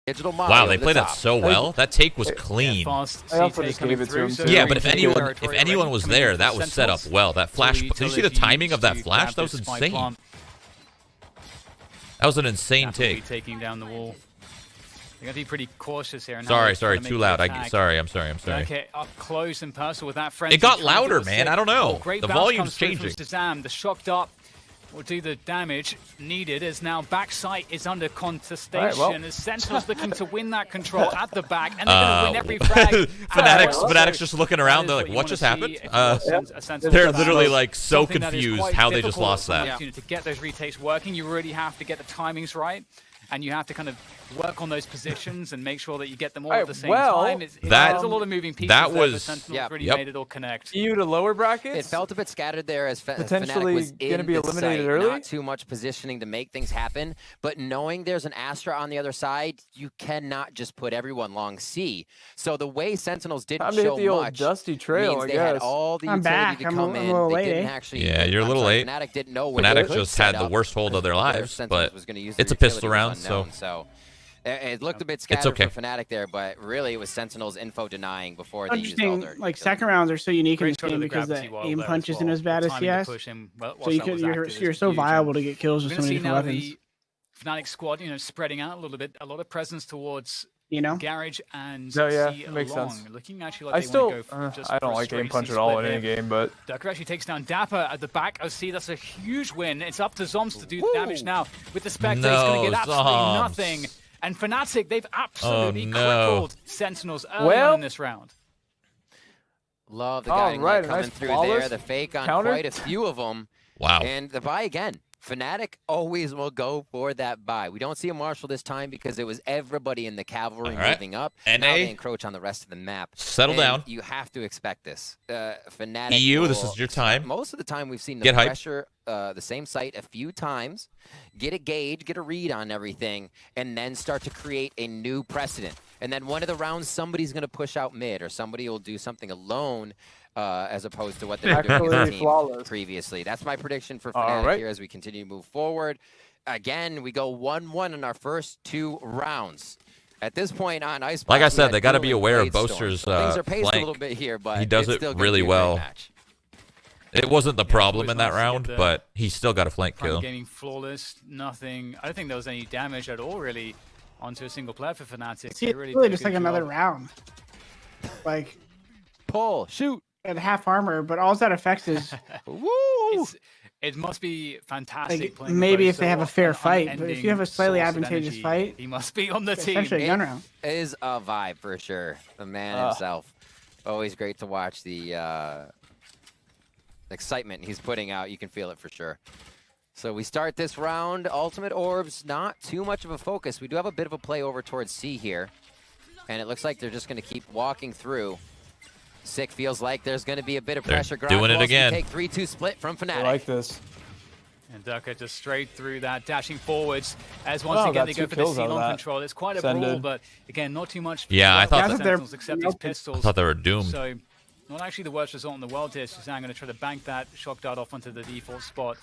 Digital Mario Wow, they over the played that top. so well. That take was clean. I also just gave it to him, too. Yeah, but if anyone was there, that was set up well. That flash. Did you see the timing of that flash? That was insane. That was an insane take. Taking down the wall. They're going to be pretty cautious here. Sorry, too loud. I'm sorry. Okay, up close and personal with that frenzy. It got louder, man. I don't know. Great The bounce volume's comes through changing. from Shazam. The shocked up will do the damage needed as now backside is under contestation as Sentinels looking to win that control at the back, and they're going to win every frag. Fanatics just looking around. They're like, what just happened? They're literally like so confused how they just lost that. To get those retakes working, you really have to get the timings right, and you have to kind of work on those positions and make sure that you get them all at the same time. There's a lot of moving pieces. That was Sentinels really made it all connect. EU to lower brackets. It felt a bit scattered there as potentially FNATIC was going to be eliminated site, early. Not too much positioning to make things happen, but knowing there's an Astra on the other side, you cannot just put everyone long C. So the way Sentinels didn't show the old much dusty trail, means they had all the utility to come in. They didn't actually. Yeah, you're a little late. FNATIC didn't know where FNATIC just had the worst hold of their lives, but it's a pistol round, so. It looked a bit scattered for FNATIC there, but really it was Sentinels info denying before they used all their. Like second rounds are so unique in this game because the aim punch isn't as bad as CS. So you're so viable to get kills with so many different weapons. FNATIC squad, spreading out a little bit, a lot of presence towards Garage and it makes sense. Looking actually like they want to go just I don't like aim punch at all in any game, but Ducker actually takes down Dapper at the back. Oh, see, that's a huge win. It's up to Zoms to do the damage now. With the Spectre, he's going to get absolutely nothing. And FNATIC, they've absolutely crippled Sentinels early on in this round. Love the guy coming through there. The fake on quite a few of them. Wow. And the buy again. FNATIC always will go for that buy. We don't see a Marshall this time because it was everybody in the cavalry moving up. And now they encroach on the rest of the map. Settle down. You have to expect this. FNATIC EU, this is your time. Most of the time we've seen the pressure the same site a few times, get a gauge, get a read on everything, and then start to create a new precedent. And then one of the rounds, somebody's going to push out mid, or somebody will do something alone, as opposed to what they were doing as a team previously. That's my prediction for FNATIC here as we continue to move forward. Again, we go 1-1 in our first 2 rounds. At this point on Icebox, like I said, they got to be aware of Boaster's things are paced flank. A little bit here, but he does it really well. It wasn't the problem in that round, but he still got a flank kill. Gaming flawless, nothing. I don't think there was any damage at all, really, onto a single player for FNATIC. See, it's really just like another round. Like, pull, shoot. At half armor, but all that affects is it must be fantastic. Like, maybe if they have a fair fight, but if you have a slightly advantageous fight, he must be on the team. Essentially a gun round. It is a vibe for sure. The man himself. Always great to watch the excitement he's putting out. You can feel it for sure. So we start this round. Ultimate Orbs, not too much of a focus. We do have a bit of a play over towards C here. And it looks like they're just going to keep walking through. Sick feels like there's going to be a bit of pressure. Doing it again. Take 3-2 split from FNATIC. I like this. And Ducker just straight through that, dashing forwards. As once again they go for the C-long control. It's quite a brawl, but again, not too much. Yeah, I thought Sentinels except these pistols. I thought they were doomed. So, not actually the worst result in the world here. Shazam going to try to bank that shock dart off onto the default spot.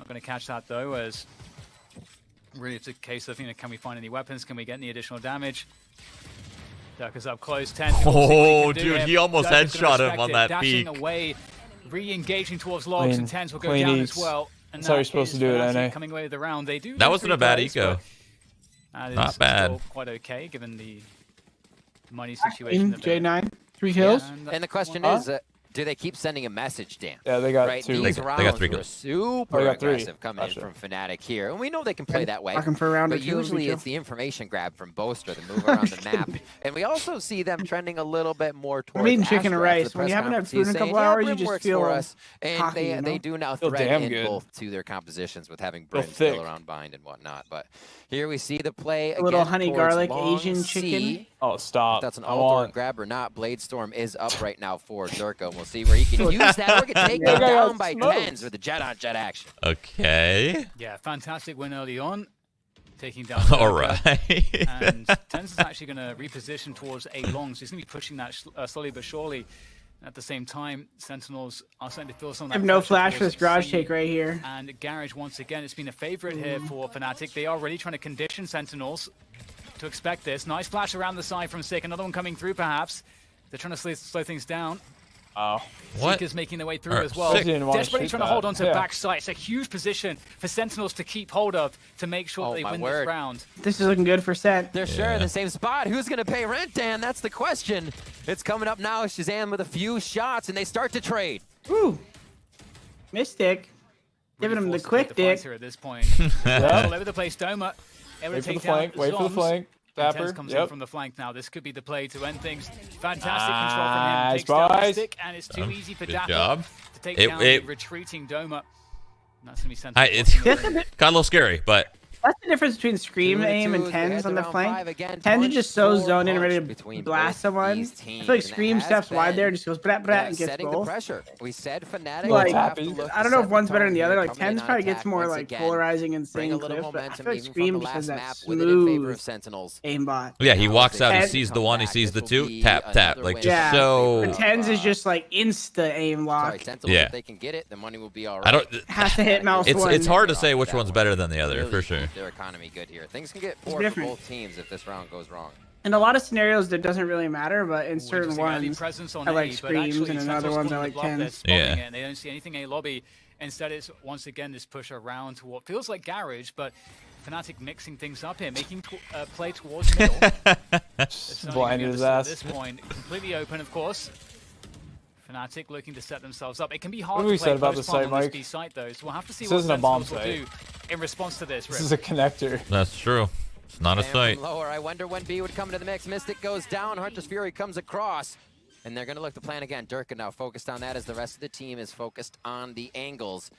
Not going to catch that though, as really it's a case of, can we find any weapons? Can we get any additional damage? Ducker's up close, 10. Oh, dude, he almost headshot him on that peak. Dashing away, re-engaging towards logs, and 10s will go down as well. And that's how you're supposed to do it, NA. Coming away with the round. They do. That wasn't a bad eco. Not bad. Quite okay, given the money situation. J9, 3 kills. And the question is, do they keep sending a message, Dan? Yeah, they got 2. These they rounds got 3 were kills. super aggressive coming in from FNATIC here. And we know they can play that way. But usually it's the information grab from Boaster to move around the map. And we also see them trending a little bit more towards eating chicken and rice. When you haven't had food in a couple hours, you just feel and they do now thread in both to their compositions with having Brim still around bind and whatnot. But here we see the play a little honey garlic Asian chicken. Oh, stop. If that's an all-door grab or not. Bladestorm is up right now for Zerko. We'll see where he can use that. We're going to take them down by 10s with the jet-on-jet action. Okay. Yeah, fantastic win early on. Taking down all right. And 10s is actually going to reposition towards a long, so he's going to be pushing that slowly but surely. At the same time, Sentinels are starting to feel some of that. I have no flash for this garage take right here. And Garage, once again, it's been a favorite here for FNATIC. They are really trying to condition Sentinels. to expect this. Nice flash around the side from Sick. Another one coming through, perhaps. They're trying to slow things down. Oh. What? Seeker's making their way through as well. Desperately trying to hold on to backside. It's a huge position for Sentinels to keep hold of to make sure they win this round. This is looking good for Sent. They're sure in the same spot. Who's going to pay rent, Dan? That's the question. It's coming up now. Shazam with a few shots, and they start to trade. Ooh. Mystic. Giving him the quick dick. Here at this point. All over the place. Doma. Wait for the flank. Wait for the flank. Dapper comes in from the flank now. This could be the play to end things. Fantastic control from him. Takes down the Stick, and it's too easy for Dapper to take down the retreating Doma. That's gonna be Sentinels. It's got a little scary, but that's the difference between Scream aim and Tens on the flank. Tens are just so zoned in and ready to blast someone. I feel like Scream steps wide there and just goes brat and gets both. Pressure. We said FNATIC. Like, I don't know if one's better than the other. Like Tens probably gets more like polarizing and insane clips, but I feel like Scream just has that smooth aimbot. Yeah, he walks out, he sees the one, he sees the two, tap, like just so. But Tens is just like insta aim lock. Yeah. If they can get it, the money will be all right. I don't. Has to hit mouse one. It's hard to say which one's better than the other for sure. Their economy good here. Things can get poor for both teams if this round goes wrong. In a lot of scenarios, that doesn't really matter, but in certain ones, I like Screams, and in other ones, I like Tens. Yeah. And they don't see anything A lobby. Instead, it's once again this push around to what feels like Garage, but FNATIC mixing things up here, making play towards middle. Blinded his ass. At this point, completely open, of course. FNATIC looking to set themselves up. It can be hard to play about the site, Mike? Site, though, so we'll have to see this what isn't a bomb Sentinels will do in response to this. This is a connector. That's true. It's not a site. Lower. I wonder when B would come into the mix. Mystic goes down. Hunter's Fury comes across. And they're going to look to plan again. Durka now focused on that as the rest of the team is focused on the angles.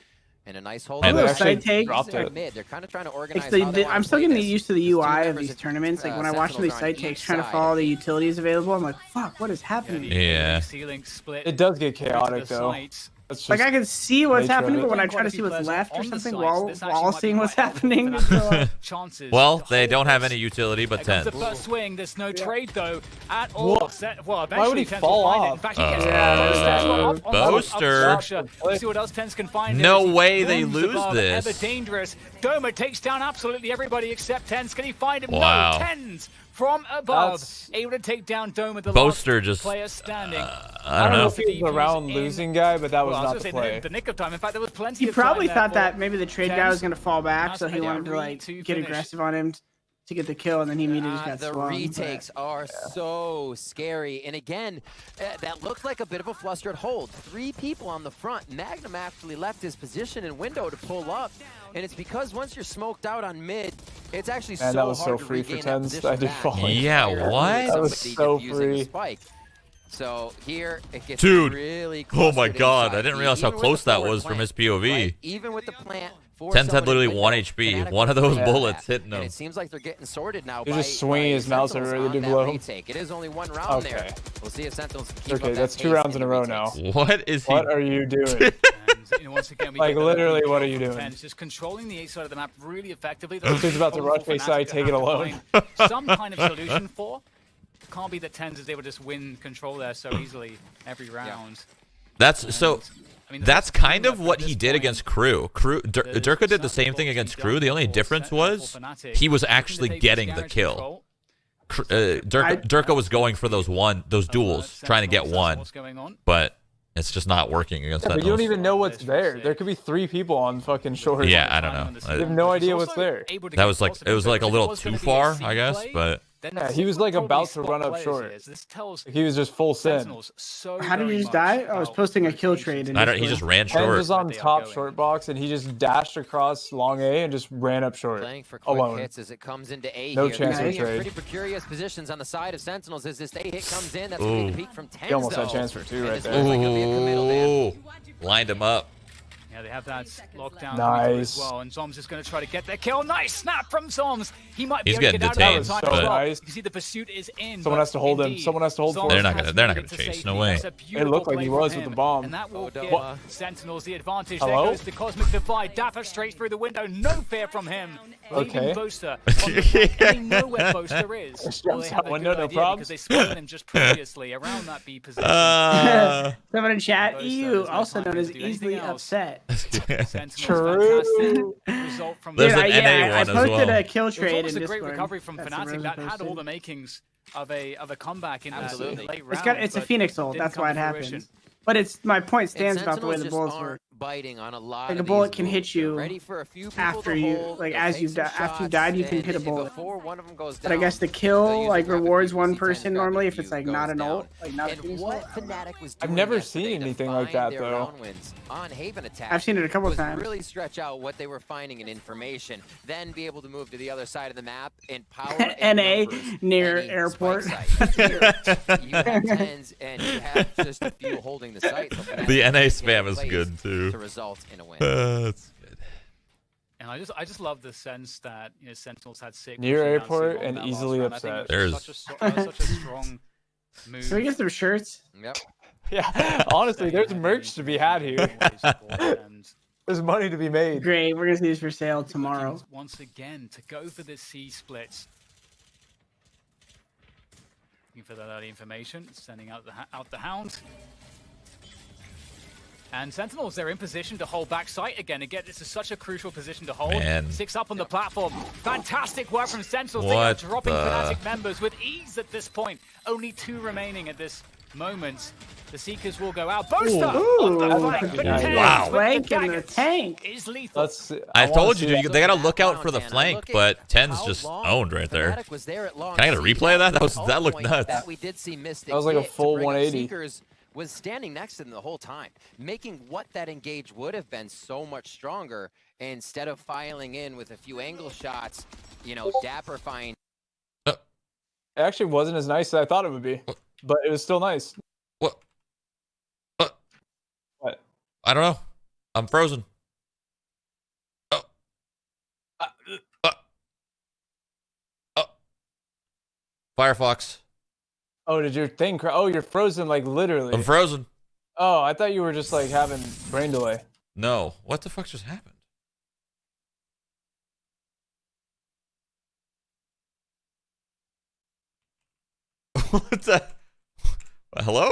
And a nice hold. Side takes. Mid. They're kind of trying to organize. I'm still getting used to the UI of these tournaments. Like when I watch these side takes, trying to follow the utilities available, I'm like, fuck, what is happening? Yeah. It does get chaotic though. Like I can see what's happening, but when I try to see what's left or something while seeing what's happening, well, they don't have any utility but 10. The first swing, there's no trade though at all. Well, why would he fall off? Boaster. See what else Tens can find. No way they lose this. Ever dangerous. Doma takes down absolutely everybody except Tens. Can he find him? Wow. No, Tens from above, able to take down Doma, the Boaster last player standing. I don't know if he was a round losing guy, but that was not the play. The nick of time. In fact, there was plenty he of time. He probably thought that maybe the trade guy was going to fall back, so he wanted to like get aggressive on him to get the kill, and then he immediately just got swung. The retakes are so scary. And again, that looked like a bit of a flustered hold. 3 people on the front. Magnum actually left his position and window to pull up. And it's because once you're smoked out on mid, it's actually so hard to regain that position. That was so free for Tens. I did fall. Yeah, what? That was so free. So here it gets really close. Oh my god, I didn't realize how close that was from his POV. Right? Even with the plant, Tens had literally 1 HP. One of those bullets hitting him. And it seems like they're getting sorted now. He's just swinging his mouse over ready to blow. It is only 1 round there. We'll see if Sentinels can keep up that's 2 rounds in a row now. What is he? What are you doing? Once again, like literally, what are you doing? Just controlling the A side of the map really effectively. He's about to rush A side, take it alone. Some kind of solution for. Can't be that Tens is able to just win control there so easily every round. That's so. That's kind of what he did against Crew. Durka did the same thing against Crew. The only difference was he was actually getting the kill. Durka was going for those duels, trying to get one, but it's just not working against that. But you don't even know what's there. There could be 3 people on fucking short. Yeah, I don't know. You have no idea what's there. That was like it was like a little too far, I guess, but. Yeah, he was like about to run up short. He was just full sin. How did he just die? I was posting a kill trade. He just ran short. Tens was on top short box, and he just dashed across long A and just ran up short alone. Hits as it comes into A no here. chance of trade. Pretty precarious positions on the side of Sentinels as this A hit comes in. That's going to be the peak from 10. He almost had a chance for 2 right there. Ooh, lined him up. Yeah, they have that lockdown nice. as well, and Zoms is going to try to get their kill. Nice snap from Zoms. He might be He's able to getting get out of detained, that but nice. You can see the pursuit is in. Someone has to hold him. Someone has to hold for him. They're not gonna chase. No way. It looked like he was with the bomb. And that will give Sentinels the advantage. Hello? There goes the Cosmic Divide. Dapper straight through the window. No fear from him. Okay. Boaster. They know where Boaster is. Well, they have a window, no problem. Because they spotted him just previously around that B position. Someone in chat, EU, also known as easily upset. True. Result from There's an Dude, NA I one as posted well. a kill trade it was in a great Discord. recovery from That's FNATIC that had posted. all the makings of a comeback in that late round. It's a Phoenix ult. didn't That's come why it to happens. fruition. But it's my point stands And about the way the Sentinels bullets just work. aren't biting on a lot Like a of bullet these can hit moves. They're you ready for a few people after to you, hold, like they'll as take you some after you shots, died, you can and hit a bullet. before one of them goes But I guess down, the they'll kill use like a grab rewards if one VCT person grab normally if if it's you like goes not an down. ult, like not a And Phoenix what ult. FNATIC was I've doing never yesterday seen to anything like find that, their though. round wins on Haven Attack I've seen it a couple was times. really stretch out what they were finding in information, then be able to move to the other side of the map and power NA near airport. you have tens and you have just a few holding the site. So The NA FNATIC spam is plays good too. to result in a win. That's good. And I just love the sense that Sentinels had 6 Near pushing down airport Seagull in and that last easily round. I think upset. it was just such a strong move. So we get some shirts. Yep. Yeah, honestly, there's merch to be had here. And There's money to be made. Great, we're gonna see these for sale tomorrow. looking once again to go for the C splits. Looking for that early information, sending out the hound. And Sentinels, they're in position to hold back site again. Again, this is such a crucial position to hold. Man. 6 up on the platform. Fantastic work from Sentinels. They are What dropping the- FNATIC members with ease at this point. Only 2 remaining at this moment. The Seekers will go out. Boaster on the flank, but nice. Tens Wow. with Flank in the daggers tank. is lethal. Let's. I wanna told see you, that. they gotta So look that out for the round, and flank, look at but Tens how just long owned right there. FNATIC was there at long Can I get a C. replay of that? That That looked point nuts. That we did see Mystic That was like a hit to full bring up 180. Seekers was standing next to them the whole time, making what that engage would have been so much stronger. Instead of filing in with a few angle shots, Dapper find. It actually wasn't as nice as I thought it would be, but it was still nice. What? What? I don't know. I'm frozen. Oh. Firefox. Oh, did your thing? Oh, you're frozen, like literally. I'm frozen. Oh, I thought you were just like having brain delay. No. What the fuck just happened? What's that? Hello?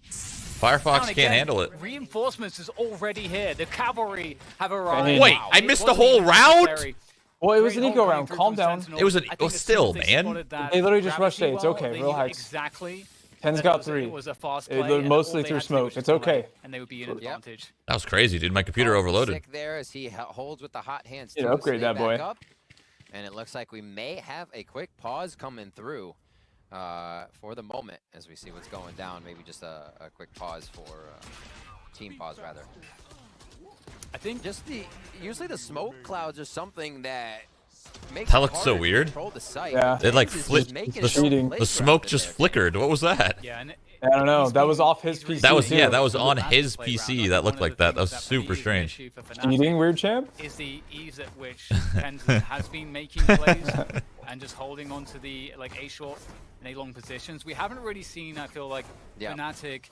Firefox Down can't again. handle it. Reinforcements is already here. The cavalry have arrived. Wait, Wow. I It missed the wasn't whole even round? necessary. Well, it was Great an eco hold coming round. through Calm from down. Sentinels. It was an- I think well, as still, soon as they man. spotted that They literally just rushed gravity A. It's well, okay. they knew Relax. Exactly. Ten's that got 3. It was a fast It play, was and mostly all they through had to do smoke. was It's just delay, okay. and they would be in advantage. That was crazy, dude. My computer overloaded. Stick there as he holds with the hot hands. Yeah, too, upgrade so they that boy. back up. And it looks like we may have a quick pause coming through for the moment as we see what's going down. Maybe just a quick pause for team pause, rather. I think Just usually the smoke clouds are something that makes That it looked so harder to weird. control the site. Yeah. It like This is flicked. just making The, it so cheating. the place smoke around just there. flickered. What was that? yeah, and I don't know. he's That was been- off his he's PC. That was too. yeah. That was on Last his play PC. round. That One looked of like the that. That was things super really is an strange. issue for FNATIC Cheating, weird champ. is the ease at which Tens has been making plays and just holding on to the A short and A long positions. We haven't really seen, I feel like, Yeah. FNATIC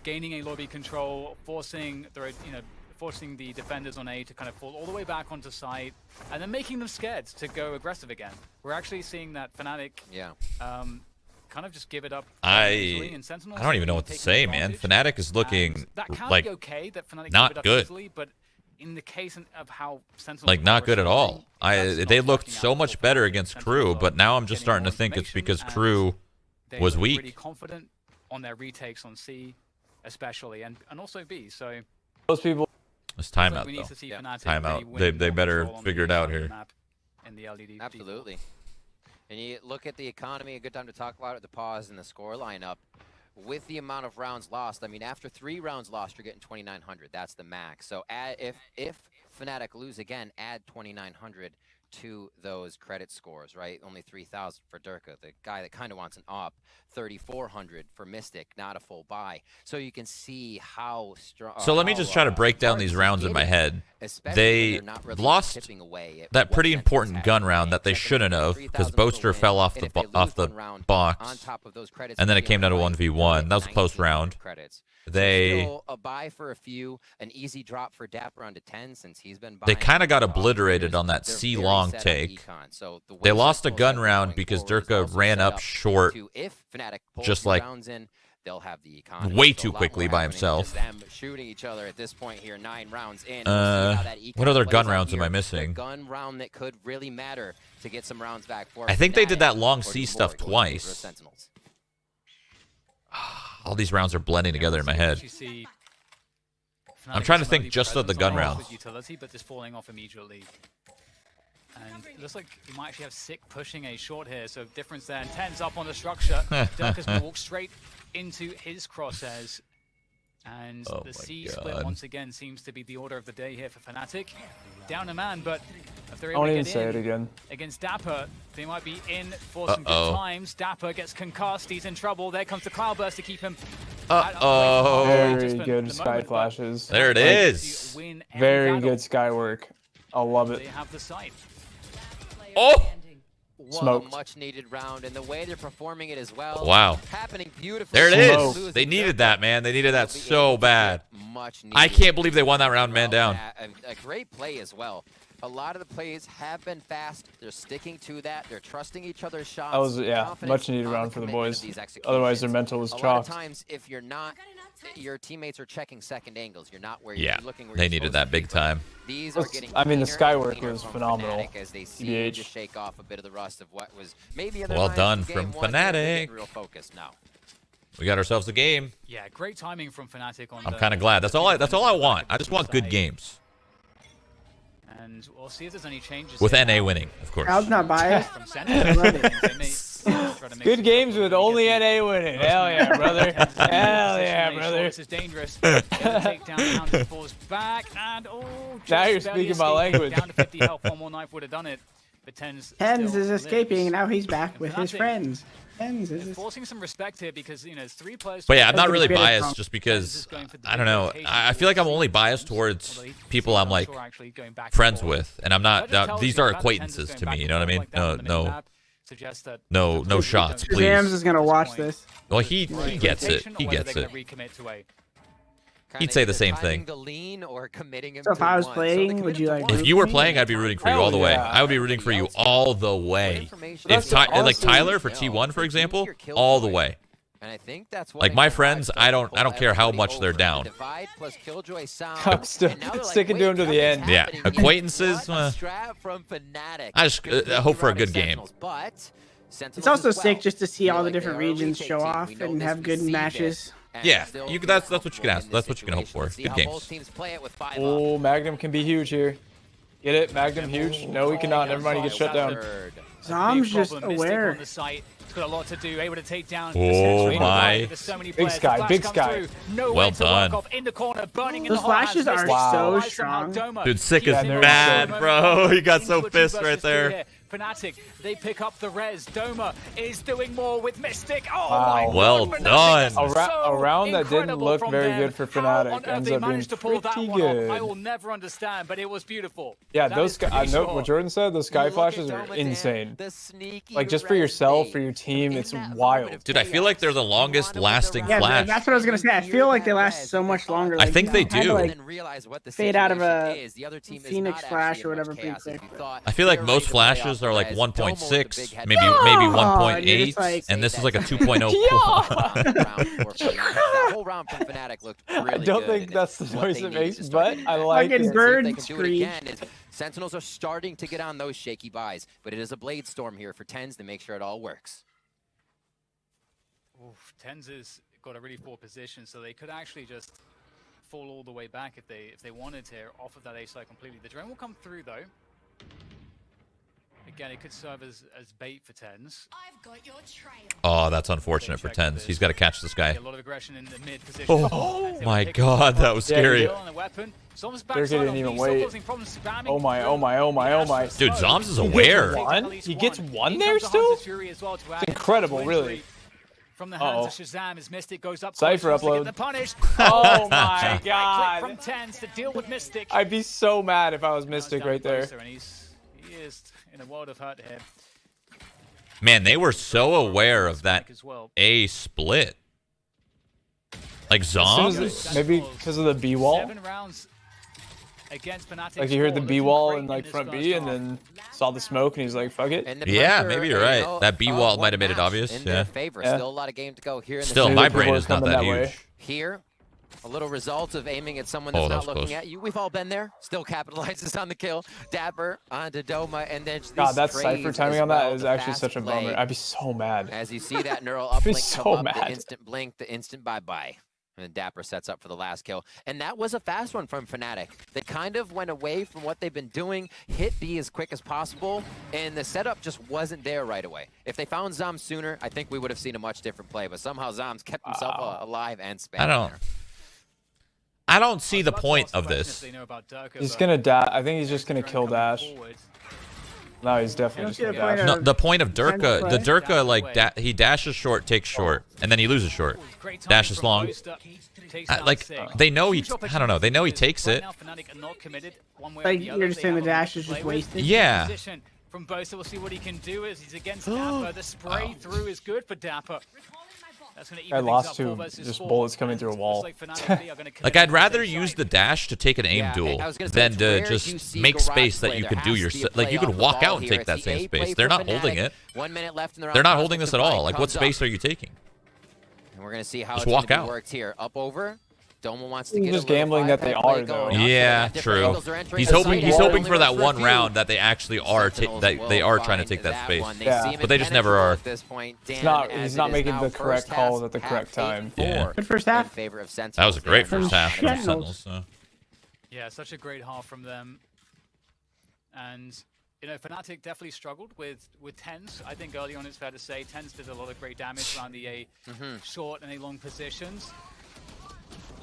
gaining a lobby control, forcing the defenders on A to kind of fall all the way back onto site, and then making them scared to go aggressive again. We're actually seeing that FNATIC Yeah. kind of just give it up. I easily, and Sentinels I don't even know what to taking say, man. advantage. FNATIC is looking And that can like be okay that FNATIC not give it up good. easily, but in the case of how Sentinels like not are good at all. responding, that's They not looked working so out much for better FNATIC. against Sentinels Crew, are but now I'm just getting starting more to think it's information, because and Crew they was were weak. really confident on their retakes on C, especially, and also B. So Most people. It's we timeout need though. to see Yeah. FNATIC Timeout. really win They more better control on figure the it out side of the here. map in the LED Absolutely. And you look at the economy, a good time to talk about it, the pause and the score lineup. With the amount of rounds lost, I mean, after 3 rounds lost, you're getting 2,900. That's the max. So if FNATIC lose again, add 2,900 to those credit scores, right? Only 3,000 for Durka, the guy that kind of wants an op. 3,400 for Mystic, not a full buy. So you can see how strong. So let me just try to break down these rounds in my head. They lost that pretty important gun round that they shouldn't have because Boaster fell off the box, and then it came down to 1v1. That was a close round. They still a buy for a few, an easy drop for Dapper onto 10 since he's been they buying kind of got for a while. obliterated on that They're C very long set on take. econ. So the They way lost a Sentinels gun are round going because forward is Durka also ran set up short, to if FNATIC pulls just some like rounds in, they'll have the economy. Way too quickly by himself. Them shooting each other at this point here, 9 rounds in. What other gun rounds am I missing? Gun round that could really matter to get some rounds back for. I think they did that long C stuff twice. Sentinels. All these rounds are blending together in my head. I'm trying to think just of the gun rounds. Utility, but just falling off immediately. And it looks like he might actually have Sick pushing a short here, so difference there. And Ten's up on the structure. Dirk has walked straight into his crosshairs. And the C split once again seems to be the order of the day here for FNATIC. Down a man, but if they're able to get in against Dapper, they might be in for some good times. Dapper gets concussed, he's in trouble. There comes the Cloudburst to keep him. Very good sky flashes. There it is. Very good sky work. I love it. They have the sight. Oh! Smoked. Much needed round, and the way they're performing it as well. Wow. Happening beautifully. There it is. They needed that, man. They needed that so bad. I can't believe they won that round man down. A great play as well. A lot of the plays have been fast. They're sticking to that. They're trusting each other's shots. That was, much needed round for the boys. Otherwise, their mental was chalked. A lot of times, if you're not, your teammates are checking second angles. You're not where you're looking. Where they needed that big time. These are getting the sky work was phenomenal. As they seem to shake off a bit of the rust of what was maybe well done from FNATIC. Real focus now. We got ourselves a game. Yeah, great timing from FNATIC on. I'm kind of glad. That's all I want. I just want good games. And we'll see if there's any changes. With NA winning, of course. Crowd's not biased. Good games with only NA winning. Hell yeah, brother. Hell yeah, brother. This is dangerous. Takedown falls back, and now you're speaking my language. Down to 50 health. One more knife would have done it. But Tens is escaping, and now he's back with his friends. Forcing some respect here because it's 3 players. But yeah, I'm not really biased just because I don't know. I feel like I'm only biased towards people I'm like friends with, and I'm not. These are acquaintances to me. You know what I mean? No shots, please. Jams is gonna watch this. Well, he gets it. He gets it. He'd say the same thing. So if I was playing, would you like? If you were playing, I'd be rooting for you all the way. I would be rooting for you all the way. If like Tyler for T1, for example, all the way. And I think that's like my friends, I don't care how much they're down. I'm sticking to him to the end. Yeah, acquaintances. I just hope for a good game. It's also sick just to see all the different regions show off and have good matches. Yeah, that's what you can ask. That's what you can hope for. Good games. Oh, Magnum can be huge here. Get it? Magnum huge? No, he cannot. Never mind, he gets shut down. Zom's just aware. It's got a lot to do. Able to take down. Oh my! Big sky, big sky. Well done. Those flashes are so strong. Dude, Sick is mad, bro. He got so pissed right there. FNATIC, they pick up the res. Doma is doing more with Mystic. Oh wow. my well done. A round that didn't look very good for FNATIC ends up being pretty good. I will never understand, but it was beautiful. Yeah, those I know what Jordan said. Those sky flashes are insane. Like just for yourself, for your team, it's wild. Dude, I feel like they're the longest lasting flash. That's what I was gonna say. I feel like they last so much longer. Like, I think they do. Like, fade out of a Phoenix flash or whatever pretty quick. I feel like most flashes are like 1.6, maybe 1.8, and this is like a 2.0. That whole round from FNATIC looked really good. I don't think that's the noise it makes, but I like it. Bird screech. Sentinels are starting to get on those shaky buys, but it is a blade storm here for Tens to make sure it all works. Oof, Tens has got a really poor position, so they could actually just fall all the way back if they wanted to off of that A side completely. The drone will come through though. Again, it could serve as bait for Tens. I've got your trail. Oh, that's unfortunate for Tens. He's got to catch this guy. A lot of aggression in the mid position. Oh my god, that was scary. They're getting even wait. Oh my, oh my, oh my, oh my. Dude, Zoms is aware. He gets one there still? It's incredible, really. From the hands of Shazam as Mystic goes up. Cypher upload. Oh my god. From Tens to deal with Mystic. I'd be so mad if I was Mystic right there. He is in a world of hurt here. Man, they were so aware of that A split. Like Zoms? Maybe because of the B wall? 7 rounds. against FNATIC. Like, he heard the B wall in like front B, and then saw the smoke, and he's like, "Fuck it." Yeah, maybe you're right. That B wall might have made it obvious. In Yeah. their favor. Still a lot of game to go here. Still, my brain is not that huge. Here, a little result of aiming at someone that's not looking close. at you. We've all been there. Still capitalizes on the kill. Dapper onto Doma, and then God, that Cypher timing on that is actually such a bummer. I'd be so mad. As you see that neural uplink so come up, mad. the instant blink, the instant bye-bye. And then Dapper sets up for the last kill. And that was a fast one from FNATIC. They kind of went away from what they've been doing, hit B as quick as possible, and the setup just wasn't there right away. If they found Zom sooner, I think we would have seen a much different play, but somehow Zom's kept himself alive and spamming. I don't see the point of this. He's gonna die. I think he's just gonna kill Dash. No, he's definitely just gonna dash. No, the point of Durka, the Durka, like, he dashes short, takes short, and then he loses short. Dashes long. Like, they know he, I don't know, they know he takes it. Like, you're just saying the dash is just wasted? Yeah. From Bosa, we'll see what he can do as he's against Dapper. The spray through is good for Dapper. I lost two just bullets coming through a wall. Like, I'd rather use the dash to take an aim duel than to just make space that you could do your... Like, you could walk out and take that same space. They're not holding it. 1 minute left in the round. They're not holding this at all. Like, what space are you taking? And we're going to see how just it's walk going to out. be worked here. Up over. Doma wants to get just gambling that they are, though. Yeah, true. He's hoping for that one round that they actually are trying to take that space. Yeah. But they just never are. He's not making the correct calls at the correct time. Yeah. Good first half. That was a great first half from Sentinels. Yeah, such a great half from them. And you know, FNATIC definitely struggled with TENS. I think early on it's fair to say TENS did a lot of great damage around the A short and A long positions.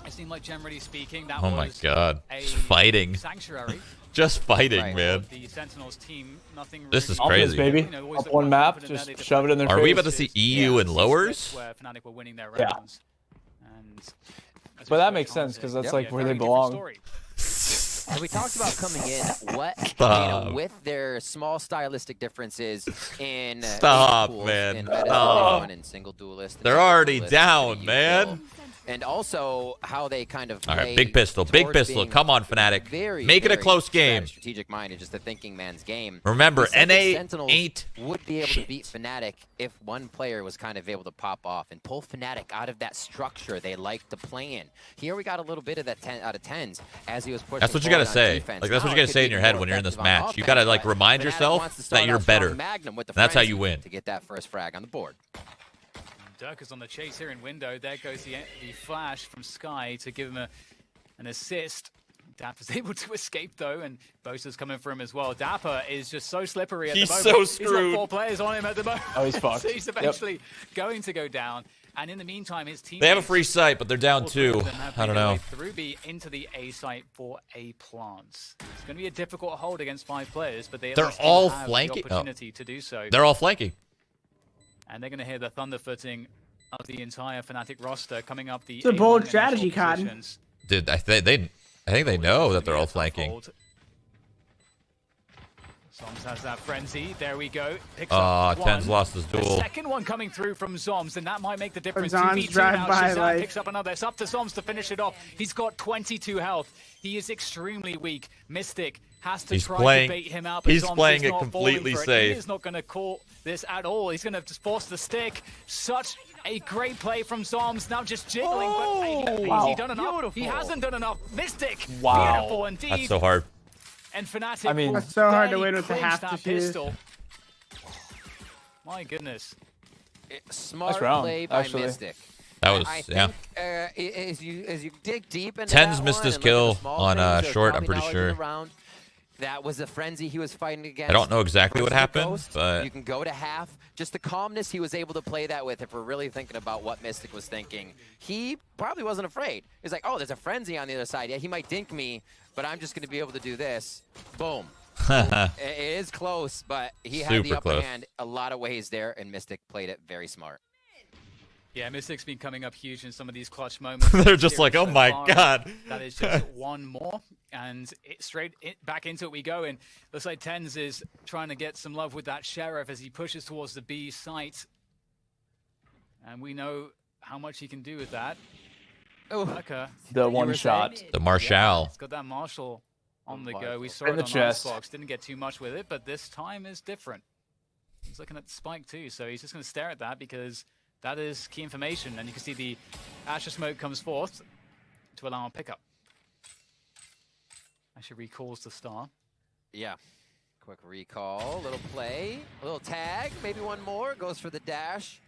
It seemed like, generally speaking, that was my God, just fighting. Sanctuary. Just fighting, man. The Sentinels team, nothing really. This is crazy. Baby. Up one map, just shove it in their face. Are we about to see EU and lowers? Where FNATIC were winning their Yeah. rounds. And but that makes sense because that's like where they belong. And we talked about coming in, with their small stylistic differences in man. In single duelist. They're already down, man. And also how they kind of all right, big pistol. Come on, FNATIC. Make it a close game. Strategic mind and just a thinking man's game. Remember, NA Sentinels ain't would be able to beat FNATIC if one player was kind of able to pop off and pull FNATIC out of that structure they like to play in. Here we got a little bit of that 10 out of 10s as he was pushing. That's what you gotta say. Like, that's what you gotta say in your head when you're in this match. You gotta like remind yourself that you're better. That's how you win. To get that first frag on the board. Durka's on the chase here in window. There goes the flash from Sky to give him an assist. Dapper's able to escape though, and Bosa's coming for him as well. Dapper is just so slippery at the moment. He's so screwed. He's got 4 players on him at the moment. Oh, he's fucked. So he's eventually going to go down. And in the meantime, his team. They have a free site, but they're down 2. I don't know. Through B into the A site for A plants. It's going to be a difficult hold against 5 players, but they're all have flanking. The opportunity to do so. They're all flanking. And they're going to hear the thunderfooting of the entire FNATIC roster coming up the. It's a bold strategy, Cotton. Dude, I think they know that they're all flanking. Zoms has that frenzy. There we go. TENS lost his duel. The second one coming through from Zoms, and that might make the difference. Zom's drive by Shazam picks up another. It's up to Zoms to finish it off. He's got 22 health. He is extremely weak. Mystic has to try to bait him out. But He's Zoms playing is it not completely falling for safe. He is not going to call this at all. He's going to just force the stick. Such a great play from Zoms. Now just jiggling. But has he done enough? Beautiful. He hasn't done enough. Mystic. Wow. Beautiful indeed. That's so hard. And FNATIC, I mean, that's so hard to win with the half pistol. My goodness. Smart round, play by actually. Mystic. That was, I yeah. think, as you dig deep into TENS that missed one his and look at kill the small on things, there's short, I'm probably pretty knowledge sure. in the round. That was a frenzy he was fighting against. I don't know exactly what happened, Ghost. but You can go to half. Just the calmness he was able to play that with, if we're really thinking about what Mystic was thinking, he probably wasn't afraid. He's like, oh, there's a frenzy on the other side. Yeah, he might dink me, but I'm just going to be able to do this. Boom. It is close, but he had the upper hand a lot of ways there, and Mystic played it very smart. Yeah, Mystic's been coming up huge in some of these clutch moments. They're just like, oh my God. That is just one more, and back into it we go. And looks like TENS is trying to get some love with that Sheriff as he pushes towards the B site. And we know how much he can do with that. Oh, Durka, the one shot. The Marshall. He's got that Marshall on the go. We saw In it the on chest. Icebox, didn't get too much with it, but this time is different. He's looking at the spike too, so he's just going to stare at that because that is key information, and you can see the Asher smoke comes forth to allow a pickup. Actually recalls the star. Yeah. Quick recall, little play, a little tag, maybe one more, goes for the dash.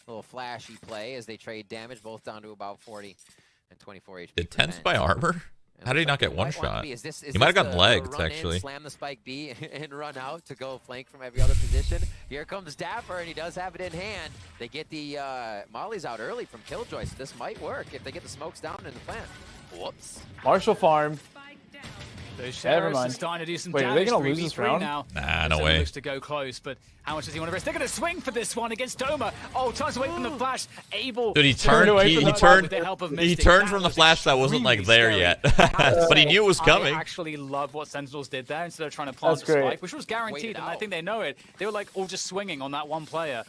A little flashy play as they trade damage, both down to about 40 and 24 HP. Did Tense by armor? How did he not get one shot? He might have gotten legged, run in, actually. slam the spike B and run out to go flank from every other position. Here comes Dapper, and he does have it in hand. They get the mollies out early from Killjoy, so this might work if they get the smokes down in the plant. Whoops. Marshall Farm. Those Never Sheriffs are mind. starting to do some Wait, are they damage. gonna lose this 3v3 round? now. Nah, no Sentinel way. looks to go close, but how much does he want to risk? They're going to swing for this one against Doma. Oh, turns away from the flash. Able. Dude, he to turned. away He from the turned. flash with the help of He Mystic. turned That from the was flash that wasn't like there extremely yet, scary. but he knew it was coming. I actually love what Sentinels did there instead of trying to plant That's the great. spike, which was guaranteed, and I think they know it. They were like all just swinging on that one player.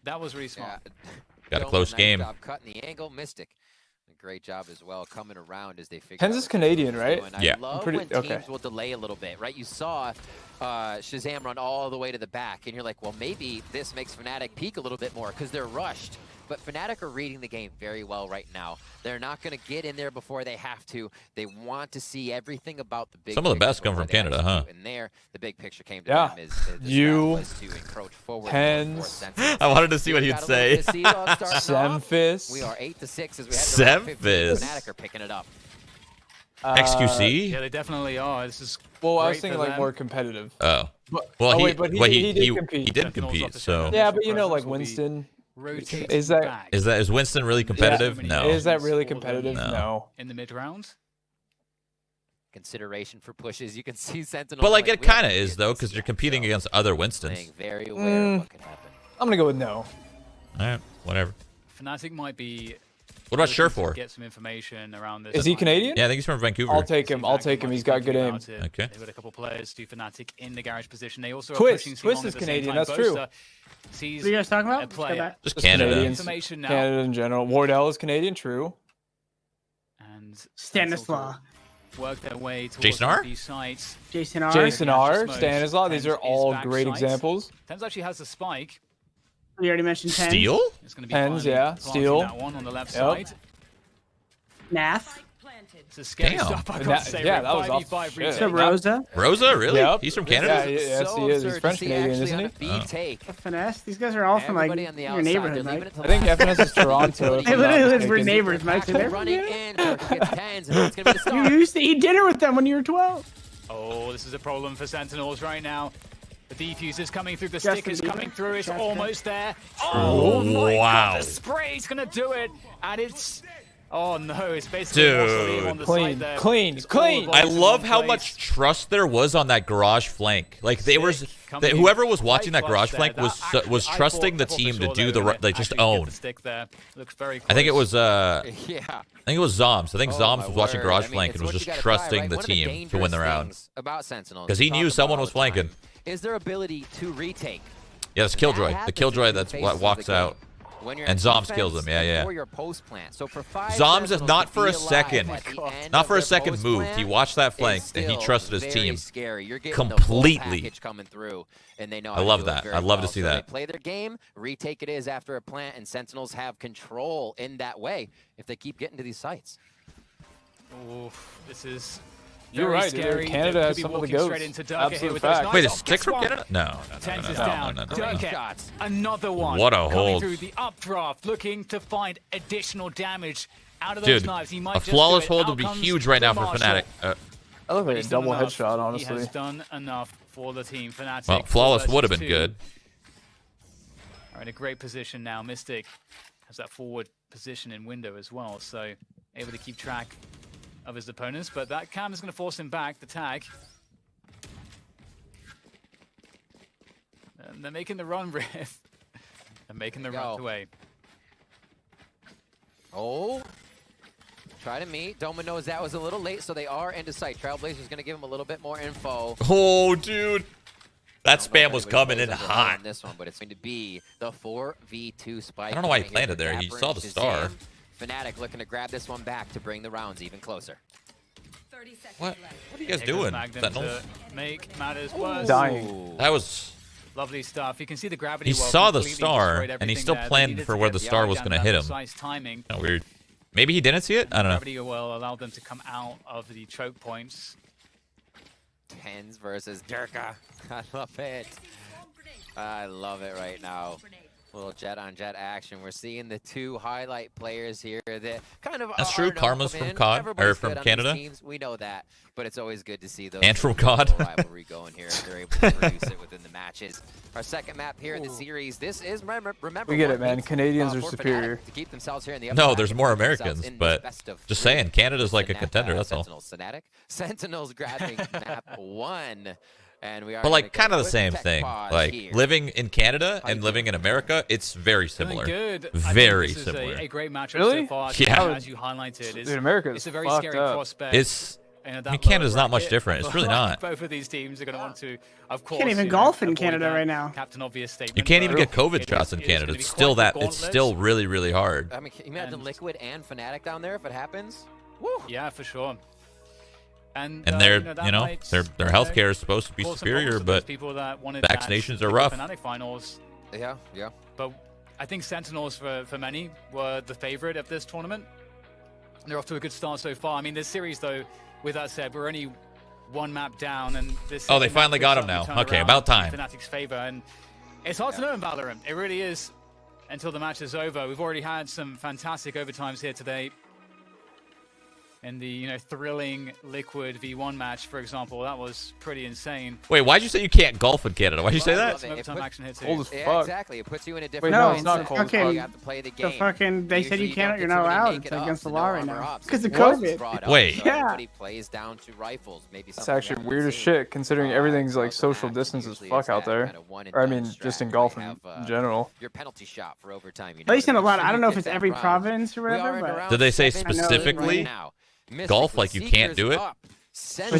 That was really smart. Got a Doma, close nice game. job cutting the angle. Mystic, a great job as well, coming around as they figure Tenz out is what Canadian, Sentinels right? doing. Yeah. I love Pretty- when teams okay. will delay a little bit, right? You saw Shazam run all the way to the back, and you're like, well, maybe this makes FNATIC peak a little bit more because they're rushed. But FNATIC are reading the game very well right now. They're not going to get in there before they have to. They want to see everything about the big Some of the picture best come before from they Canada, huh? execute. And there, the big picture came to Yeah. them. The You, strat was to encroach forward. Tenz. I wanted to see what he'd Got a say. little to see off starting off. Semphis. We are 8-6 as we head to round 15. Semphis. FNATIC are picking it up. XQC. Yeah, they definitely are. This is Well, I great was thinking for like them. more competitive. Oh. But, Well, wait, but he did compete. He did Sentinels compete. off the So shadow. Yeah, but you know, like Presence will be Winston. rotating Is that- back. is Winston really competitive? many No. Is that really for them. competitive? No. No. in the mid round? Consideration for pushes. You can see Sentinels. But like it we have kind of to is get though, this because you're done. competing So, against other Winstons. playing very aware of what could happen. I'm gonna go with no. All right, whatever. FNATIC might be. What about looking to Surefour? Get some information around this. Is he fight. Canadian? Yeah, I think he's from Vancouver. I'll take him. I'll take him. He's got good aim. Okay. They've got a couple players to FNATIC in the garage position. They also Twist. are pushing Twist Ceylon is at the same Canadian, time. that's true. Boaster sees What are you guys talking a about? Let's go player. back. Just Just Canada. Canadians. Information now. Canada in general. Wardell is Canadian, true. And Stanislaw. work their way towards Jason R? these sites. Jason R. Jason Yeah, R, just Stanislaw. These are Tenz is all back great sites. examples. Tenz actually has the spike. We already mentioned 10. Steel? It's going to be Tenz, finally yeah. planting Steel. That one on the left Yep. side. Nath. It's a scary Damn. stuff, I And gotta that- say. yeah, Rick. that was off 5v5 shit. retake. So Rosa. Rosa, really? Yep. He's from This Canada? is yes, so he is. He's absurd to French see Canadian, actually isn't on he? a B Oh. take. Finesse. These guys are all from like Everybody on the your outside, neighborhood, they're leaving Mike. it to I think last. FNS is Toronto. if They I'm not literally live mistaken. for neighbors, Mike. They're running in. Turk gets 10s, and that's going to be the You start. used to eat dinner with them when you were 12. Oh, this is a problem for Sentinels right now. The defuse is coming through. The Justin stick is Bieber. coming through. It's Justin. almost there. Oh, my Wow. God, the spray's going to do it. And it's... Oh, no. It's basically Mausoleum on the Clean, side there. clean, It's all clean. the I bodies in love one how place. much trust there was on that garage flank. Like they were, Coming in whoever was watching that quite garage flush flank there. was That actually- was I trusting the thought for team to sure do they the were right, like gonna just actually get own. the stick there. Looks very close. I think it was Yeah. I think it was Zoms. I think Oh, Zoms my was watching word. garage I mean, flank it's and was what just you gotta try, trusting right? the One of the team to win the dangerous round. things about Sentinels, Because he we knew talk someone about was all the time, flanking. is their ability to retake. Yeah, it's And that Killjoy. The happens Killjoy in two that's phases what of walks the game. out. When you're And in Zoms kills defense him, yeah, and yeah. for your post plant. So for 5 Zoms is Sentinels not to for be a alive second. at the end Not of for a their second post moved. plant He watched that is flank and he still trusted his very team scary. You're getting completely. The full package coming through, and they know I how to love do it that. very I'd love to well. see So that. They play their game, retake it is after a plant, and Sentinels have control in that way if they keep getting to these sites. Oof, this is You're very right, dude. scary. Canada They has could be some of the walking goats. straight into Durka here Absolute with fact. those Wait, knives. is Stick Gets from one. Canada? No. Tenz is no, down. no, no, no, Durka, no. Shots. another one. What a Coming hold. through the updraft, looking to find additional damage out of those Dude, knives. He might a just flawless do it. hold Out would be comes huge right now for Marshall. Fnatic. That looked like a He's done double enough. headshot, He honestly. has done enough for the team. Fnatic. Well, flawless would have been 2 good. Are in a great position now. Mystic has that forward position in window as well, so able to keep track of his opponents. But that cam is going to force him back. The tag. And they're making the run, Riff. They're making the run away. Oh. Try to meet. Doma knows that was a little late, so they are into sight. Trailblazer's going to give him a little bit more info. Oh, dude. That I don't know spam if was anybody coming knows in under hot. on this one, but it's going to be the 4v2 spike. I don't know why he coming in planted for there. He Dapper saw and the star. Shazam. FNATIC looking to grab this one back to bring the rounds even closer. What are you guys doing? Magnum Sentinels? to make matters worse. Dying. That was... Lovely stuff. You can see the gravity. He saw the star, and he still planned for where the star was going to hit him. Timing. Kind of weird. Maybe he didn't see it? I don't know. Gravity will allow them to come out of the choke points. Tens versus Durka. I love it. I love it right now. Little jet on jet action. We're seeing the two highlight players here that kind of That's true. Karma's from COD or from Canada. We know that, but it's always good to see those And from COD. rivalry going here. If they're able to produce it within the matches. Our second map here in the series. This is remember. We get it, man. Canadians are superior. To keep themselves here in the No, there's more Americans, but just saying, Canada's like a contender. That's all. Sentinels grabbing map 1. And we are But like kind of the same thing. Like living in Canada and living in America, it's very similar. Good. Very this similar. Is a great matchup Really? so far. Yeah. As you highlighted, Dude, America's it's a very fucked scary up. prospect. It's And I mean, Canada's not much different. It's really not. Both of these teams are going to want to, of course. Can't even golf in Canada right now. Captain Obvious statement. You can't even get COVID shots in Canada. It's still that. It's still really, really hard. I mean, can you imagine Liquid and FNATIC down there if it happens? Woo. Yeah, for sure. And their their healthcare is supposed to be superior, but vaccinations are rough. FNATIC finals. Yeah, yeah. But I think Sentinels for many were the favorite of this tournament. They're off to a good start so far. I mean, this series though, with that said, we're only one map down, and this. Oh, they finally got him now. Okay, about time. FNATIC's favor, and it's hard to know in Valorant. It really is. Until the match is over, we've already had some fantastic overtimes here today. In the thrilling Liquid v1 match, for example, that was pretty insane. Wait, why'd you say you can't golf in Canada? Why'd you say that? Some overtime action here too. Cold as fuck. Yeah, exactly. It puts you in a different. Wait, no, mindset. it's not cold as okay. fuck. You have to play the game. The fucking, they said you can't, you're not allowed. It's against the law right now. Because of What? COVID. Wait. So Yeah. everybody plays down to rifles. Maybe It's something actually that weird as we've shit, seen, considering everything's like throughout the social match. distance as Usually fuck it's out that there. kind of one and Or I done mean, just strat in where golf you in have, general. your penalty shot for overtime. At least in a lot. I don't know if Get it's that every round. province or We are whatever, in but round Did they say 7 specifically right now. Mystic golf, with like you can't do Seekers it? up.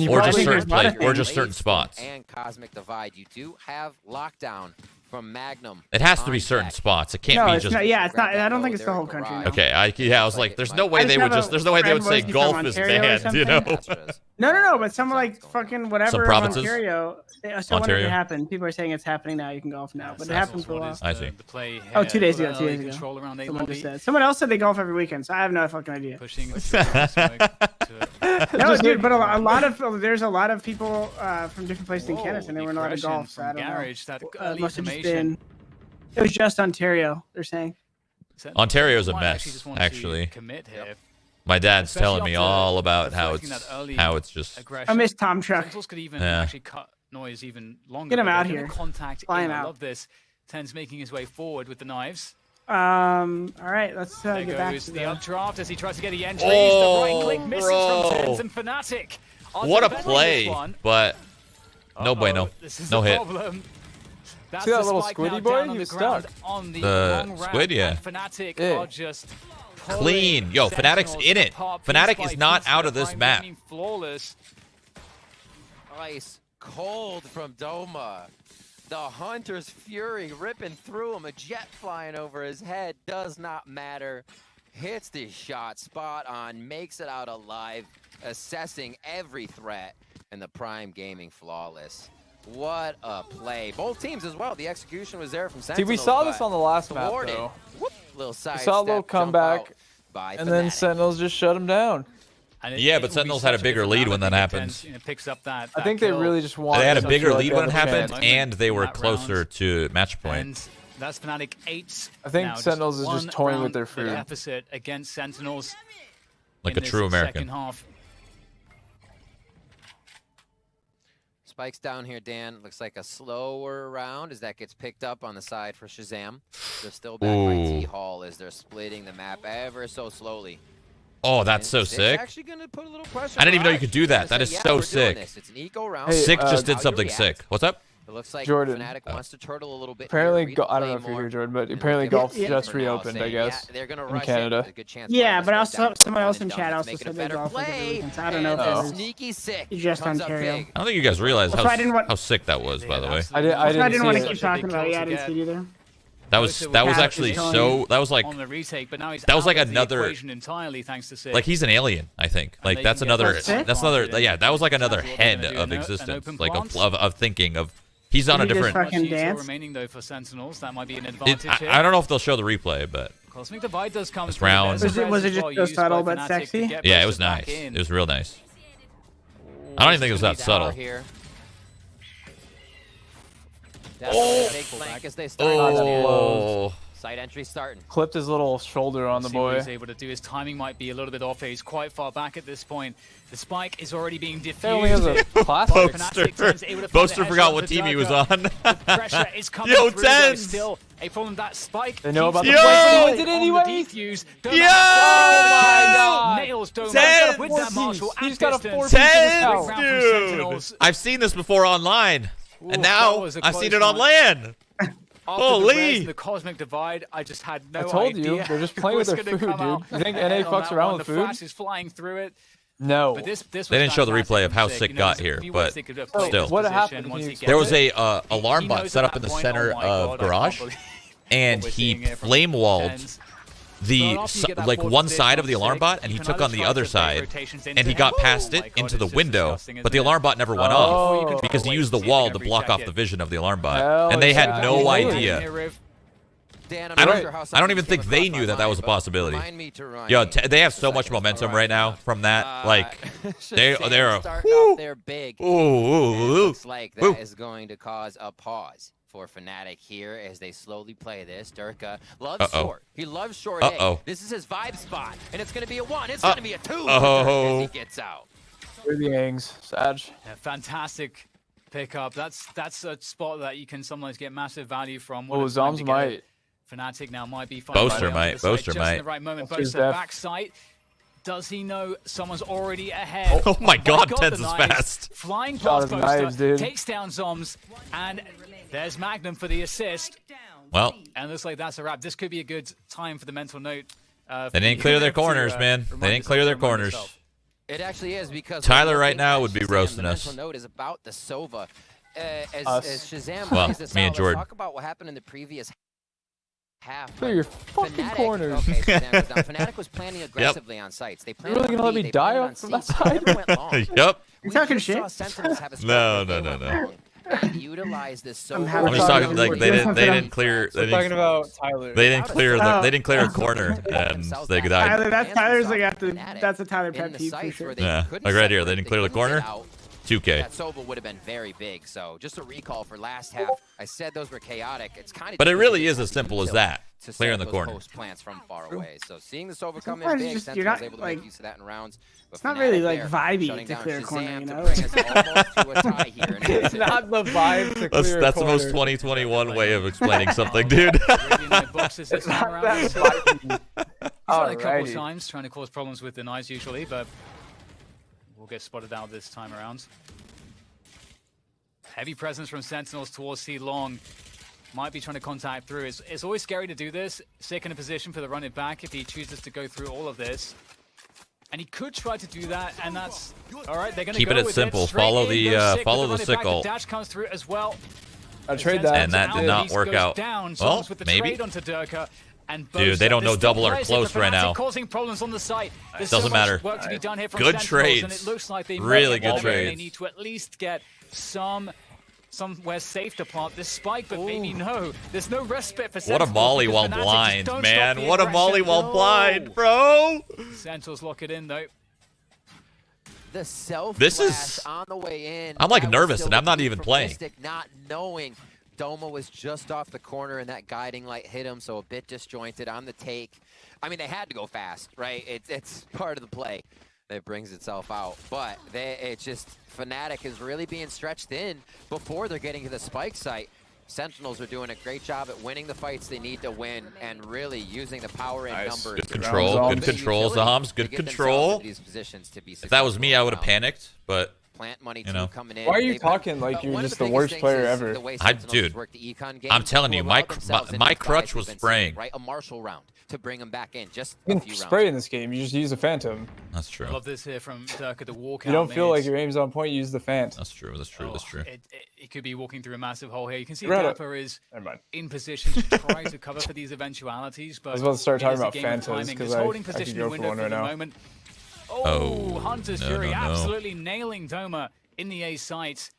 you Or just probably- certain there's a lot of places, or just things. certain spots? And Cosmic Divide, you do have lockdown from Magnum. It has to be on certain deck. spots. It can't no, be it's just. not. Yeah, it's not. I don't think it's the whole country. No. Okay, I was like, there's no way they would just. There's no way they would say golf is banned, you know? No, but some like fucking whatever Some in provinces? Ontario. So when Ontario? it happened, people are saying it's happening now. You can golf now, but it happened for a while. I see. Oh, 2 days ago. 2 days ago. Someone just said. Someone else said they golf every weekend, so I have no fucking idea. Pushing No, dude, but a lot of there's a lot of people from different places in Canada, and they were not a golf. So I don't know. Must have just been. It was just Ontario. They're saying. Ontario's a mess, actually. Commit here. My dad's Especially telling me after all about how deflecting it's that early just. aggression. I miss Tom Truck. Sentinels could even Yeah. actually cut noise even longer. Get him but out they're gonna here. Contact Fly in. him I out. love this. Ten's making his way forward with the knives. All right, let's There get back goes to the the. updraft as he tries to get the entries. Oh, the right click misses bro. from Tens and FNATIC. are What a defending play, this one. but no bueno. This is No the hit. problem. That's See that the little spike squiddy now boy? down on He the was ground stuck. on the The long squid, ramp, yeah. and FNATIC Yeah. are just Clean. Yo, FNATIC's in it. FNATIC is not out of this map. Flawless. Ice cold from Doma. The Hunter's Fury ripping through him. A jet flying over his head. Does not matter. Hits the shot spot on. Makes it out alive. Assessing every threat. And the Prime Gaming flawless. What a play. Both teams as well. The execution was there from See, Sentinels. we saw this on the last map, thwarted. though. Whoop, little side We saw a little step, jump comeback, out by And then FNATIC. Sentinels just shut him down. And Yeah, but will be Sentinels had a such bigger different lead round. when I that think happens. Tens, picks up that I think they kill. really just wanted They had a to bigger feel like lead they when it had a happened, chance. and they were That closer round. to match point. And that's FNATIC 8. I think now, Sentinels is just one toying with round their food. deficit against Sentinels Like in a this true American. Second half. Spikes down here, Dan. Looks like a slower round as that gets picked up on the side for Shazam. They're still back by Ooh. T-Hall as they're splitting the map ever so slowly. Oh, that's so And it's sick. actually gonna put a little pressure I didn't even know on you could do that. Ice. That They're is saying, so "Yeah, we're doing sick. this. It's an eco round. Hey, Sick just How did you something react. sick. What's up? It looks like Jordan. FNATIC wants to turtle a little bit. Apparently, here, I don't know replay if you're more, here, Jordan, but and apparently look at golf the just for now reopened, I saying, guess, yeah, they're gonna in rush Canada. It. There's a good chance Yeah, Wireless but goes also down to someone else one in and chat done. also It's making said a they better golf over the play, weekend, so I don't know and if the that was sneaky sick just comes up Ontario. big. I don't think you guys realize That's why I didn't want- how sick that was, by the way. I didn't I didn't see want it. to keep talking about it. Yeah, I didn't see it either. That was actually so. That was like on the retake, but now he's that was like out of the another equation entirely thanks to Sig. like he's an alien. I think like that's another yeah. That was like another head of existence, like of thinking of. He's on a different. Fucking dance. Remaining though for Sentinels, that might be an advantage. I don't know if they'll show the replay, but Cosmic Divide does come this round. Was it just so subtle but sexy? Yeah, it was nice. It was real nice. I don't even think it was that subtle. Oh. Side entry starting. Clipped his little shoulder on the boy. What he's able to do. His timing might be a little bit off. He's quite far back at this point. The spike is already being diffused. Only has a plastic. Boaster forgot what team he was on. The pressure is coming through, though, still a problem. That spike. They know about the play. did anyway. Defuse. Oh my God. Nails Tens. with that Marshall. He's got a 4-piece. Dude. I've seen this before online, and now I've seen it on land. Holy! The Cosmic Divide, I just had no idea. I told you, they're just playing with their food, dude. You think NA fucks around with food? The flash is flying through it. No. But this they didn't show the replay of how Sick got here, but still. What happened? There was a alarm bot set up in the center of garage, and he flame walled the like one side of the alarm bot, and he took on the other side, and he got past it into the window, but the alarm bot never went off because he used the wall to block off the vision of the alarm bot, and they had no idea. I don't even think they knew that was a possibility. Yo, they have so much momentum right now from that. Like they're big. Ooh, looks like that is going to cause a pause for FNATIC here as they slowly play this. Durka loves short. He loves short A. This is his vibe spot, and it's going to be a 1. It's going to be a 2 as he gets out. Where are the Yangs, Sag? Yeah, fantastic pickup. That's a spot that you can sometimes get massive value from. Oh, Zoms might. FNATIC now might be Boaster might. Boaster might. Just in the right moment. Boaster backside. Does he know someone's already ahead? Oh my God, Tens is fast. Flying past Boaster, takes down Zoms, and there's Magnum for the assist. Well, and looks like that's a wrap. This could be a good time for the mental note. They didn't clear their corners, man. They didn't clear their corners. It actually is because Tyler right now would be roasting us. The mental note is about the Sova. As Shazam plays this me and Jordan. Talk about what happened in the previous half. Clear your fucking corners. Okay, FNATIC was planning aggressively on sites. They planned really gonna let me die up from that side? Yep. You talking shit? No. Utilize this so I'm just talking like they didn't clear. Talking about Tyler. They didn't clear a corner and they died. Tyler's like that's a Tyler pet peeve for sure. Yeah, like right here, they didn't clear the corner. 2K. That Sova would have been very big. So just a recall for last half. I said those were chaotic. It's kind of. But it really is as simple as that. Clearing the corner. Plants from far away. So seeing the Sova come in big, Sentinels able to make use of that in rounds. It's not really like vibey to clear a corner, you know? It's not the vibe to clear a corner. That's the most 2021 way of explaining something, dude. It's not that vibey. A couple of times trying to cause problems with the knives usually, but we'll get spotted out this time around. Heavy presence from Sentinels towards C Long. Might be trying to contact through. It's always scary to do this. Sick in a position for the run it back if he chooses to go through all of this. And he could try to do that, and that's all right. They're going to keep it simple. Follow the sickle. Dash comes through as well. I trade that, and that did not work out. Well, maybe. Dude, they don't know double or close right now. Causing problems on the site. Doesn't matter. Work to be done here from good trades. And it looks like they really good trades. They need to at least get somewhere safe to plant this spike, but maybe no. There's no respite for Sentinels. What a molly while blind, man. What a molly while blind, bro. Sentinels lock it in, though. The self this is on the way in. I'm like nervous, and I'm not even playing. Not knowing Doma was just off the corner, and that guiding light hit him, so a bit disjointed on the take. I mean, they had to go fast, right? It's part of the play that brings itself out, but it's just FNATIC is really being stretched in before they're getting to the spike site. Sentinels are doing a great job at winning the fights they need to win and really using the power in numbers. Good control, Zoms. Good control. If that was me, I would have panicked, but plant money you know. coming in. Why are you talking like you're just the worst player ever? Dude, I'm telling you, my crutch was spraying. Right, a Marshall round to bring him back in. Just you a can few spray rounds. in this game. You just use a Phantom. That's true. I love this here from Durka, the walkout. You don't feel like your aim's on point. You use the Phant. That's true. That's true. That's true. It could be walking through a massive hole here. You can see Right Dapper is in position to try to cover for these eventualities. But I was about to start talking about Phantoms because holding I could position go in for window one for right the now. moment. Hunter's no, Fury no, no. absolutely nailing Doma in the A site.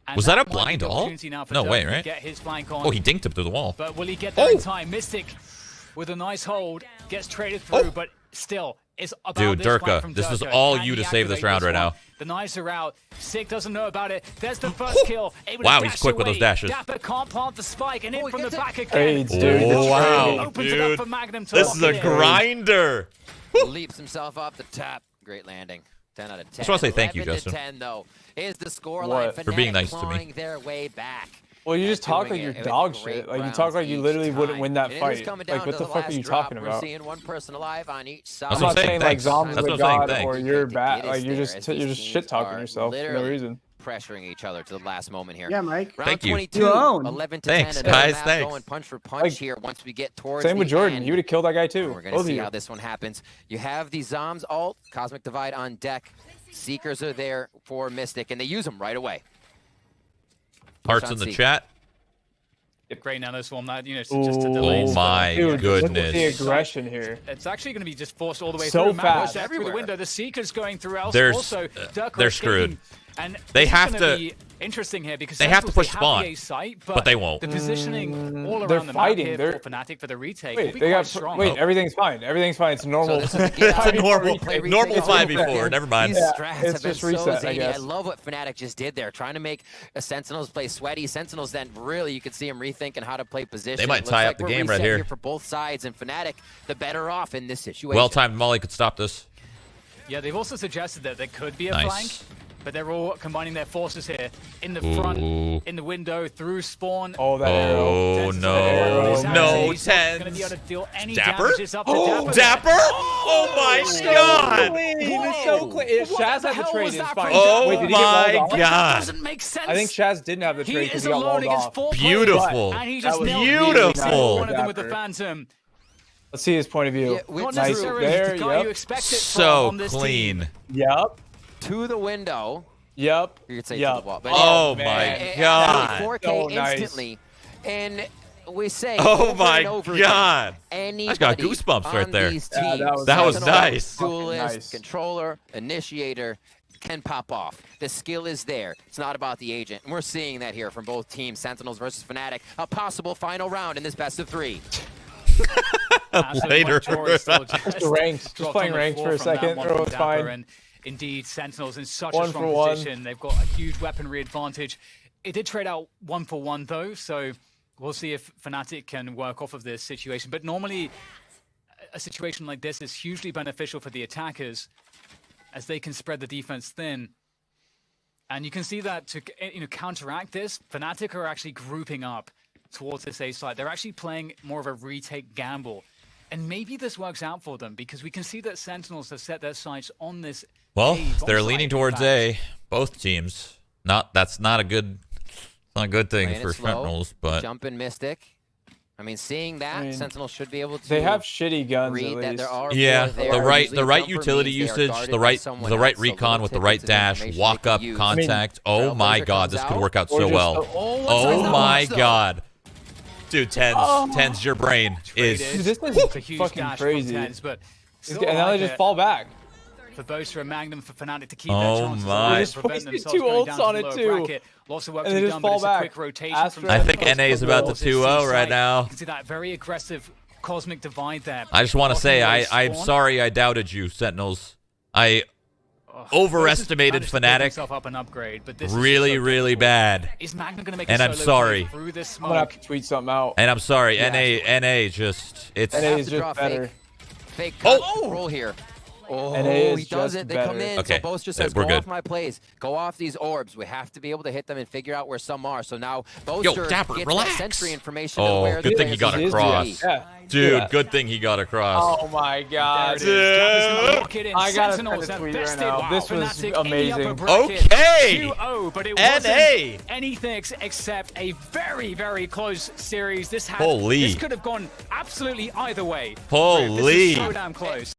And Was that a might be blind the all? opportunity now for No Durka way, to right? Get his flank on. Oh, he dinked him through the wall. But will he get there in time? Mystic with a nice hold gets traded through, but still. It's about Dude, this flank Durka, from this is Durka. all Can you he to save this activate round right one? now. The knives are out. Sick doesn't know about it. There's the first kill. Able to Wow, he's dash quick with those away. dashes. Dapper can't plant the spike, and in from the back again. Trades, dude. Oh, wow, Opens it up dude. for Magnum to This lock is a it in. grinder. Leaps himself off the top. Great landing. 10 out of 10. just wanna say thank you, 11 Justin. to 10 though is the scoreline. What? For being Fnatic nice to me. clawing their way back. Well, you just talk Doing like you're it with dog great shit. Like you rounds talk like you each literally wouldn't time. win that And it is fight. coming down Like what to the fuck are last you drop. talking We're about? seeing one person alive on each side. That's I'm what not I'm saying saying, like thanks. Zom's That's the what I'm saying, god thanks. or you're Get bad. us Like you're there just as you're these just teams shit talking are yourself for no literally reason. pressuring each other to the last moment here. Yeah, Mike. Round Thank you. 22, You own. 11 to Thanks, 10. Another guys, map thanks. Going punch for punch Like, here once we get towards Same with the Jordan. end. He would have killed that guy too. We're going Both to see of you. how this one happens. You have the Zoms ult, Cosmic Divide on deck. Seekers are there for Mystic, and they use them right away. Hearts on in the Seek. chat. Great now this one, that just to delay. Oh my Dude, look at the goodness. aggression here. It's actually going to be just forced all the way So through. fast. Through the Everywhere. window. The Seeker's going through else. There's- Also, Durka they're escaping. screwed. And They this is have gonna to- be interesting here because they have to Sentinels, push they spawn, have the A site, but they won't. The positioning all They're around the fighting. map They're- here for Fnatic for the retake will Wait, be they quite got. strong. Wait, everything's fine. Everything's fine. It's normal. So this is a It's a normal, Play normal retake. 5v4. Never mind. These Yeah, strats it's have been just so reset, I zany. guess. I love what Fnatic just did there, trying to make Sentinels play sweaty. Sentinels then really, you could see them rethinking how to play position. They might It looks tie like up the we're game right reset here. for both sides, and Fnatic the better off in this situation. Well-timed Molly could stop this. Yeah, they've also suggested that there could be a Nice. flank, but they're all combining their forces here in the Ooh. front, in the window, through spawn. Oh, that arrow. Oh Tens no, arrow. no, He's not gonna be able Tens. to deal any Dapper? damage. It's up to Dapper? Dapper. Oh my god! It's so clean. If What Shaz the had the hell trade, was it's that fine. from Oh Wait, did he get my walled off? god! Doesn't make sense. I think Shaz didn't have the trade He because is he got alone walled against off. 4 Beautiful. players, and he just That was nailed beautiful. one of them with the Dapper. Phantom. Let's see his point of view. Yeah, with Not Nice. necessarily There, the guy you yep. expect it from So on this team. clean. Yep. to the window. Yep. You could say to Yep. the wall. But Oh man. my god! 4K So nice. instantly, and we say Oh over my and over god! again, I just got anybody goosebumps right on there. these Yeah, teams, that was Sentinel, nice. Duelist, Nice. controller, initiator can pop off. The skill is there. It's not about the agent. And we're seeing that here from both teams, Sentinels versus Fnatic. A possible final round in this best of 3. Later. Just ranked. Just dropped playing on the ranked floor for a from that second. one Or from it's Dapper, fine. And indeed, Sentinels in such One a for strong one. position. They've got a huge weaponry advantage. It did trade out 1 for 1 though, so we'll see if Fnatic can work off of this situation. But normally, a situation like this is hugely beneficial for the attackers as they can spread the defense thin. And you can see that to counteract this, Fnatic are actually grouping up towards this A side. They're actually playing more of a retake gamble. And maybe this works out for them because we can see that Sentinels have set their sights on this Well, A bomb they're site, leaning in towards fact. A. Both teams. That's not a good thing Playing it for slow, Sentinels, but Jumping Mystic. I mean, seeing that, I mean, Sentinels should be able to They have shitty guns read at that least. there are yeah, more there. the Usually right jumper utility means they are usage, guarded the by right someone the right else, so recon little with the tidbits right of dash, information they walk can up, use. contact. Oh my Trailblazer god, comes this could out. work out Or so just well. a- Oh my god. Dude, Tens, your brain is Dude, this is It's a huge fucking dash crazy. from Tens, but And still now they like just it fall back. for Boaster and Magnum for Fnatic to keep Oh their chances my. alive, They just prevent wasted themselves two going ults down to on the it lower too. bracket. Lots of work And to they be just done, but fall it's a back. quick rotation Astra from I and think Sentinels NA is about to towards 2-0 this right site. now. You can see that very aggressive cosmic divide there. I just want to say Blocking away I'm spawn. sorry I doubted you, Sentinels. I overestimated Boaster's managed to pick Fnatic himself up an upgrade, but this is really, so really difficult. bad. Is Magnum going to make And a I'm solo sorry. play through this I'm gonna have smoke? to tweet something out. And I'm sorry, Yeah. NA just it's NA They have is to just draw better. fake Oh! roll here. Oh, NA is he just doesn't. They come better. in. Okay, So Boaster says, we're go good. off my plays. Go off these orbs. We have to be able to hit them and figure out where some are. So now Boaster Dapper, gets relax. that sentry information Oh, of where good the thing he got players across. are. Yeah. Dude, good thing he got across. Oh my god. Dude. I gotta send a tweet right now. This was amazing. Okay. 2-0, but it NA. wasn't anything except a very, very close series. This Holy. This could have gone absolutely either way. Holy. This is so damn close.